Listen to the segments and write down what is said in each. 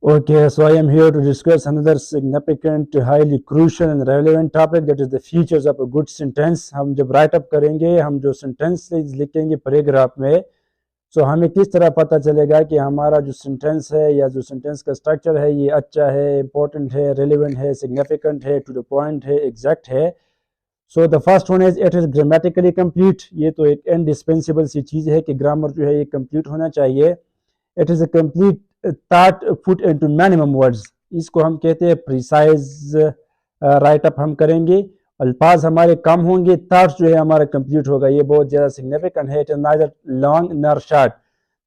Okay, so I am here to discuss another significant, highly crucial and relevant topic, that is the features of a good sentence. ہم جب right اپ کریں گے، ہم جو sentence لکھیں گے پیراگراف میں، سو ہمیں کس طرح پتہ چلے گا کہ ہمارا جو سینٹینس ہے یا جو سینٹینس کا اسٹرکچر ہے یہ اچھا ہے، امپورٹنٹ ہے، ریلیونٹ ہے، سگنیفیکنٹ ہے، ٹو دا پوائنٹ ہے، ایگزیکٹ ہے. So the first one is it is grammatically complete. یہ تو ایک انڈسپینسیبل سی چیز ہے کہ گرامر جو ہے یہ کمپلیٹ ہونا چاہیے. It is a complete thought put into minimum words. اس کو ہم کہتے ہیں پریسائز رائٹ اپ ہم کریں گے، الفاظ ہمارے کم ہوں گے، تھاٹس جو ہے ہمارا کمپلیٹ ہوگا. یہ بہت زیادہ سگنیفیکنٹ ہے. اٹ از نائدر لانگ نار شارٹ.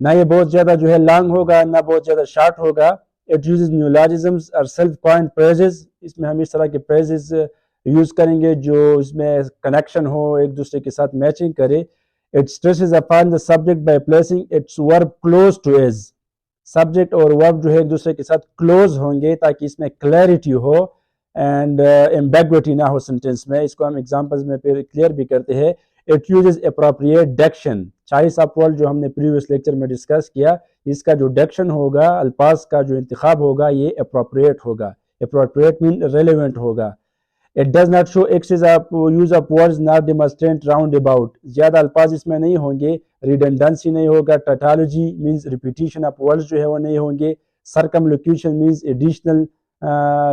نہ یہ بہت زیادہ جو ہے لانگ ہوگا، نہ بہت زیادہ شارٹ ہوگا. اٹ یوزز نیولوجزمس اور سیلف کوائنڈ فریزز. اس میں ہم اس طرح کے فریزز یوز کریں گے جو اس میں کنیکشن ہو، ایک دوسرے کے ساتھ میچنگ کرے. It stresses upon the subject by placing its verb close to is. Subject اور ورب جو ہے ایک دوسرے کے ساتھ کلوز ہوں گے تاکہ اس میں کلیئرٹی ہو اینڈ ایمبیگوٹی نہ ہو سینٹینس میں. اس کو ہم ایگزامپلز میں پھر کلیئر بھی کرتے ہیں. It uses appropriate diction. Choice of word جو ہم نے پریویس لیکچر میں ڈسکس کیا، اس کا جو ڈیکشن ہوگا، الفاظ کا جو انتخاب ہوگا، یہ اپروپریٹ ہوگا. اپروپریٹ مین ریلیونٹ ہوگا. It does not show excess of use of words nor demonstrate roundabout. زیادہ الفاظ اس میں نہیں ہوں گے، ریڈنڈنسی نہیں ہوگا، ٹاٹالوجی مینز ریپیٹیشن آف ورڈز جو ہے وہ نہیں ہوں گے، سرکملوکیشن مینز ایڈیشنل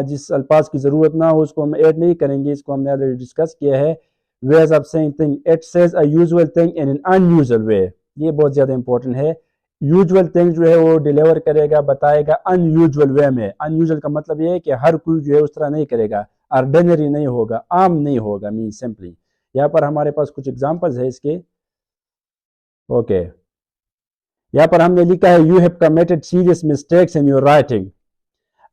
جس الفاظ کی ضرورت نہ ہو اس کو ہم ایڈ نہیں کریں گے. اس کو ہم نے آلریڈی ڈسکس کیا ہے. ways of saying thing. It says a usual thing in an unusual way. یہ بہت زیادہ امپورٹنٹ ہے. یوزول تھنگ جو ہے وہ ڈیلیور کرے گا، بتائے گا ان یوزول وے میں. ان یوزول کا مطلب یہ ہے کہ ہر کوئی جو ہے اس طرح نہیں کرے گا، آرڈینری نہیں ہوگا، عام نہیں ہوگا. مین سمپلی یہاں پر ہمارے پاس کچھ ایگزامپلز ہے اس کے. اوکے، یہاں پر ہم نے لکھا ہے you have committed serious mistakes in your writing.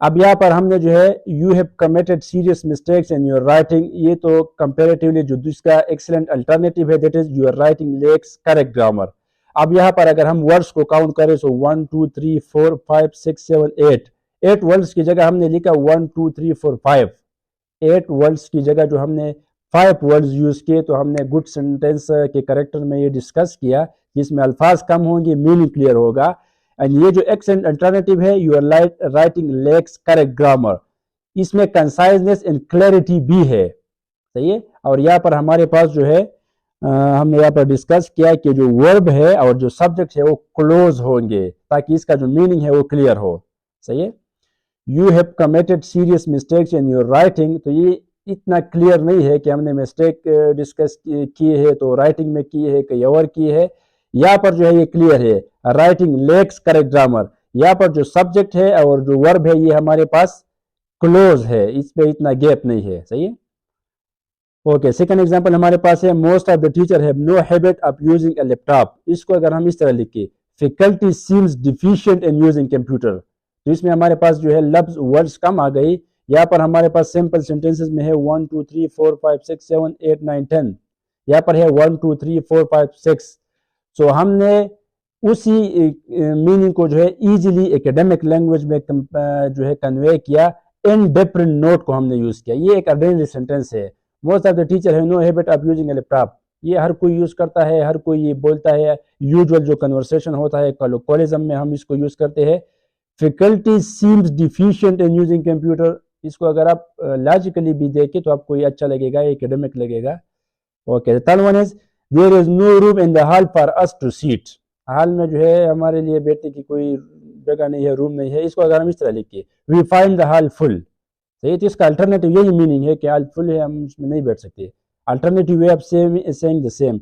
اب یہاں پر ہم نے جو ہے you have committed serious mistakes in your writing, یہ تو کمپیریٹیولی جو اس کا ایکسلنٹ الٹرنیٹیو ہے، that is your writing lacks correct grammar. اب یہاں پر اگر ہم ورڈز کو کاؤنٹ کریں سو 1 2 3 4 5 6 7 8 ورڈز کی جگہ ہم نے لکھا 1 2 3 4 5. 8 ورڈز کی جگہ جو ہم نے 5 ورڈز یوز کیے، تو ہم نے گڈ سینٹینس کے کریکٹر میں یہ ڈسکس کیا جس میں الفاظ کم ہوں گے، میننگ کلیئر ہوگا. اینڈ یہ جو ایکسلنٹ الٹرنیٹیو ہے you are writing lacks correct grammar, اس میں کنسائزنس اینڈ کلیئرٹی بھی ہے. صحیح ہے. اور یہاں پر ہمارے پاس جو ہے ہم نے یہاں پر ڈسکس کیا کہ جو ورب ہے اور جو سبجیکٹ ہے وہ کلوز ہوں گے تاکہ اس کا جو میننگ ہے وہ کلیئر ہو. صحیح ہے. You have committed serious mistakes in your writing, تو یہ اتنا کلیئر نہیں ہے کہ ہم نے مسٹیک ڈسکس کی ہے تو رائٹنگ میں کی ہے کہ اور کی ہے. یہاں پر جو ہے یہ کلیئر ہے، رائٹنگ لیکس کریکٹ گرامر. یہاں پر جو سبجیکٹ ہے اور جو ورب ہے یہ ہمارے پاس کلوز ہے، اس پہ اتنا گیپ نہیں ہے. صحیح ہے. اوکے، سیکنڈ ایگزامپل ہمارے پاس ہے most of the teacher have no habit of using a laptop. اس کو اگر ہم اس طرح لکھیں faculty seems deficient in using computer, تو اس میں ہمارے پاس جو ہے لفظ ورڈز کم آ گئی. یہاں پر ہمارے پاس سمپل سینٹینسز میں ہے 1 2 3 4 5 6 7 8 9 10. یہاں پر ہے 1 2 3 4 5 6. سو ہم نے اسی میننگ کو جو ہے ایزیلی ایکیڈیمک لینگویج میں جو ہے کنوے کیا. ان ڈفرنٹ نوٹ کو ہم نے یوز کیا. یہ ایک آرڈینری سینٹینس ہے. موسٹ آف دا ٹیچر ہے no habit of using a laptop. یہ ہر کوئی یوز کرتا ہے، ہر کوئی یہ بولتا ہے. یوزول جو کنورسیشن ہوتا ہے کالوکولزم میں ہم اس کو یوز کرتے ہیں. Faculty seems deficient in using computer, اس کو اگر آپ لاجیکلی بھی دیکھیں تو آپ کو یہ اچھا لگے گا، ایکیڈیمک لگے گا. Okay, third one is there is no room in the hall for us to sit. Hall میں جو ہے ہمارے لیے بیٹھنے کی کوئی جگہ نہیں ہے، روم نہیں ہے. اس کو اگر ہم اس طرح لکھیں وی فائنڈ دا ہال فل. صحیح. تو اس کا الٹرنیٹیو یہی میننگ ہے کہ ہال فل ہے، ہم اس میں نہیں بیٹھ سکتے. Alternative way of saying the same.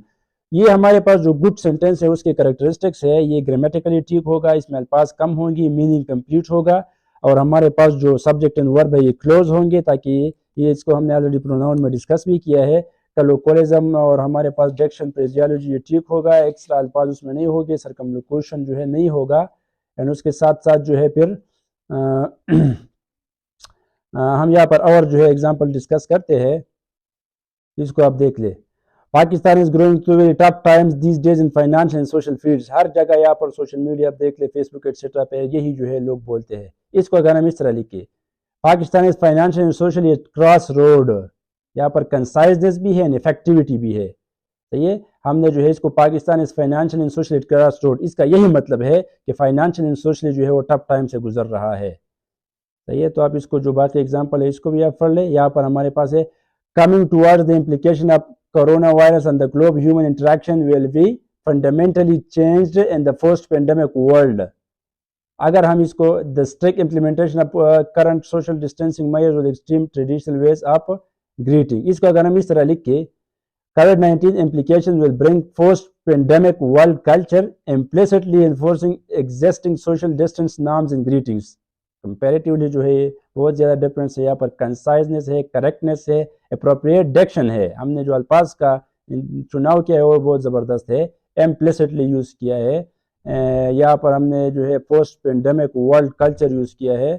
یہ ہمارے پاس جو گڈ سینٹینس ہے اس کے کریکٹرسٹکس ہے. یہ گرامیٹیکلی ٹھیک ہوگا، اس میں الفاظ کم ہوں گی، میننگ کمپلیٹ ہوگا، اور ہمارے پاس جو سبجیکٹ اینڈ ورب ہے یہ کلوز ہوں گے تاکہ یہ اس کو ہم نے آلریڈی پروناؤن میں ڈسکس بھی کیا ہے. کلوکولزم اور ہمارے پاس ڈیکشن فریزیالوجی یہ ٹھیک ہوگا، ایکسٹرا الفاظ اس میں نہیں ہوگے، سرکملوکیشن جو ہے نہیں ہوگا. اینڈ اس کے ساتھ ساتھ جو ہے پھر ہم یہاں پر اور جو ہے ایگزامپل ڈسکس کرتے ہیں. اس کو آپ دیکھ لیں. Pakistan is growing through very tough times these days in financial and social fields. ہر جگہ یہاں پر سوشل میڈیا آپ دیکھ لیں، فیس بک ایٹسٹرا پہ یہی جو ہے لوگ بولتے ہیں. اس کو اگر ہم اس طرح لکھیں Pakistan is financial and socially cross road. یہاں پر کنسائزنس بھی ہے اینڈ افیکٹیوٹی بھی ہے. صحیح ہے. ہم نے جو ہے اس کو Pakistan is financial and socially cross road, اس کا یہی مطلب ہے کہ فائنانشل اینڈ سوشلی جو ہے وہ ٹف ٹائم سے گزر رہا ہے. صحیح ہے. تو آپ اس کو جو باقی ایگزامپل ہے اس کو بھی آپ پڑھ لیں. یہاں پر ہمارے پاس ہے coming towards the implication of coronavirus on the globe, human interaction will be fundamentally changed in the post pandemic world. اگر ہم اس کو the strict implementation of current social distancing measures with extreme traditional ways of greeting, اس کو اگر ہم اس طرح لکھ کے COVID-19 implications will bring post-pandemic world culture, implicitly enforcing existing social distance norms and greetings. Comparatively جو ہے بہت زیادہ ڈفرینس ہے. یہاں پر کنسائزنس ہے, کریکٹنس ہے, اپروپریٹ ڈیکشن ہے. ہم نے جو الفاظ کا چناؤ کیا ہے وہ بہت زبردست ہے. implicitly یوز کیا ہے. یہاں پر ہم نے جو ہے post pandemic world culture use کیا ہے.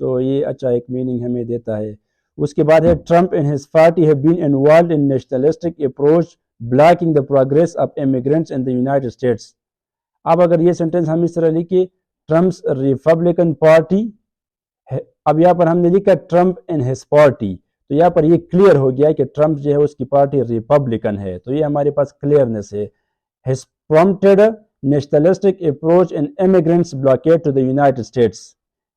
سو یہ اچھا ایک میننگ ہمیں دیتا ہے. اس کے بعد ہے Trump and his party have been involved in nationalistic approach blocking the progress of immigrants in the United status. اب اگر یہ سینٹینس ہم اس طرح لکھیں ٹرمپس ریپبلکن پارٹی, اب یہاں پر ہم نے لکھا ٹرمپ اینڈ ہز پارٹی, تو یہاں پر یہ کلیئر ہو گیا کہ ٹرمپ جو ہے اس کی پارٹی ریپبلکن ہے. تو یہ ہمارے پاس کلیئرنس ہے. His prompted nationalistic approach in immigrants blockade to the United States.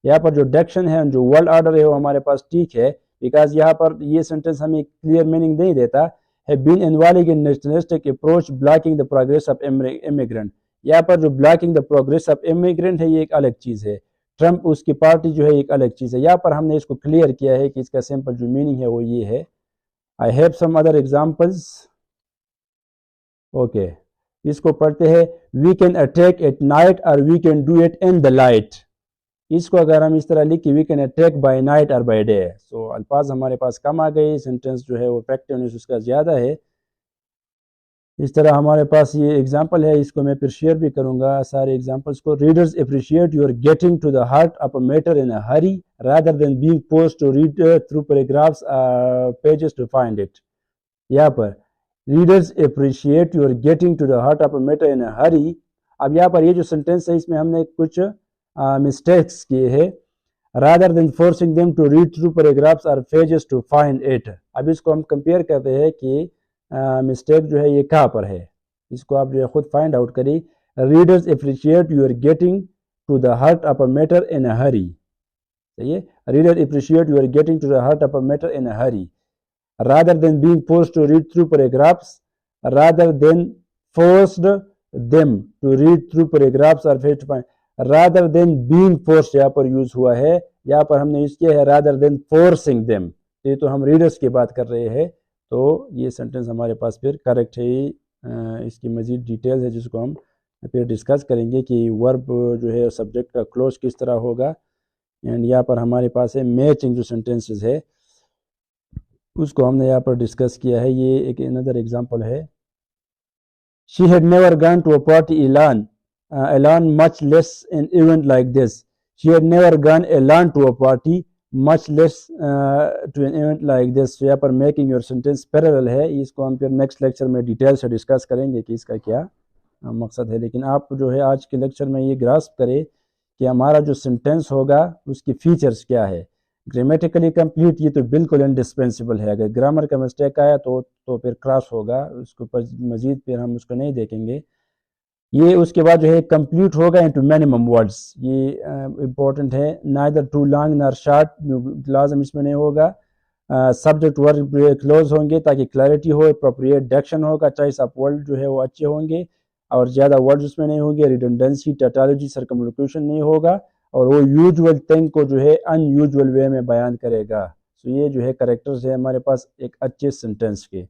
یہاں پر جو ڈیکشن ہے جو ورلڈ آرڈر ہے وہ ہمارے پاس ٹھیک ہے, بیکاز یہاں پر یہ سینٹینس ہمیں کلیئر میننگ نہیں دیتا. have been involved in nationalistic approach blocking the progress of immigrant. یہاں پر جو blocking the progress of immigrant ہے یہ ایک الگ چیز ہے. ٹرمپ اس کی پارٹی جو ہے ایک الگ چیز ہے. یہاں پر ہم نے اس کو کلیئر کیا ہے کہ اس کا سمپل جو میننگ ہے وہ یہ ہے. I have some other examples. Okay. اس کو پڑھتے ہیں we can attack at night or we can do it in the light. اس کو اگر ہم اس طرح لکھیں we can attack by night or by day. سو الفاظ ہمارے پاس کم آ گئی, سینٹینس جو ہے وہ ایفیکٹونیس اس کا زیادہ ہے. اس طرح ہمارے پاس یہ ایگزامپل ہے, اس کو میں پھر شیئر بھی کروں گا سارے ایگزامپلس کو. Readers appreciate your getting to the heart of a matter in a hurry rather than being forced to read through paragraphs pages to find it. یہاں پر readers appreciate your getting to the heart of a matter in a hurry. اب یہاں پر یہ جو sentence ہے اس میں ہم نے کچھ مسٹیکس کیے ہیں. Rather than forcing them to read through paragraphs اور پیجز ٹو فائنڈ اٹ. اب اس کو ہم کمپیئر کرتے ہیں کہ مسٹیک جو ہے یہ کہاں پر ہے. اس کو آپ جو ہے خود فائنڈ آؤٹ کریے. Readers appreciate your getting to the heart of a matter in a hurry. صحیح ہے. Reader appreciate your getting to the heart of a matter in a hurry rather than being forced to read through paragraphs, rather than forced them to read through paragraphs or face to find. rather than being forced یہاں پر use ہوا ہے, یہاں پر ہم نے use کیا ہے rather than forcing them. یہ تو ہم ریڈرز کی بات کر رہے ہیں, تو یہ سینٹینس ہمارے پاس پھر کریکٹ ہے. اس کی مزید ڈیٹیلز ہے جس کو ہم پھر ڈسکس کریں گے کہ ورب جو ہے سبجیکٹ کا کلوز کس طرح ہوگا. اینڈ یہاں پر ہمارے پاس ہے میچنگ جو سینٹینسز ہے اس کو ہم نے یہاں پر ڈسکس کیا ہے. یہ ایک اندر ایگزامپل ہے. She had never gone to a party alone, much less an event like this. She had never gone alone to a party, much less to an event like this. یہاں پر making your sentence parallel ہے. اس کو ہم پھر next lecture میں detail سے discuss کریں گے کہ اس کا کیا مقصد ہے. لیکن آپ جو ہے آج کے لیکچر میں یہ گراسپ کریں کہ ہمارا جو سینٹینس ہوگا اس کی فیچرز کیا ہے. گرامیٹیکلی کمپلیٹ یہ تو بالکل انڈسپینسیبل ہے. اگر گرامر کا مسٹیک آیا تو پھر کراس ہوگا, اس کو مزید پھر ہم اس کو نہیں دیکھیں گے. یہ اس کے بعد جو ہے کمپلیٹ ہوگا انٹو منیمم ورڈز. یہ امپورٹنٹ ہے. نائدر ٹو لانگ نار شارٹ, لازم اس میں نہیں ہوگا. سبجیکٹ ورب کلوز ہوں گے تاکہ کلیئرٹی ہو. اپروپریٹ ڈیکشن ہوگا. چوائس آف ورڈ جو ہے وہ اچھے ہوں گے اور زیادہ ورڈز اس میں نہیں ہوں گے. ریڈنڈنسی, ٹیٹالوجی, سرکملوکیشن نہیں ہوگا, اور وہ یوزول تھنگ کو جو ہے ان یوزول وے میں بیان کرے گا. سو یہ جو ہے کریکٹرز ہے ہمارے پاس ایک اچھے سینٹینس کے.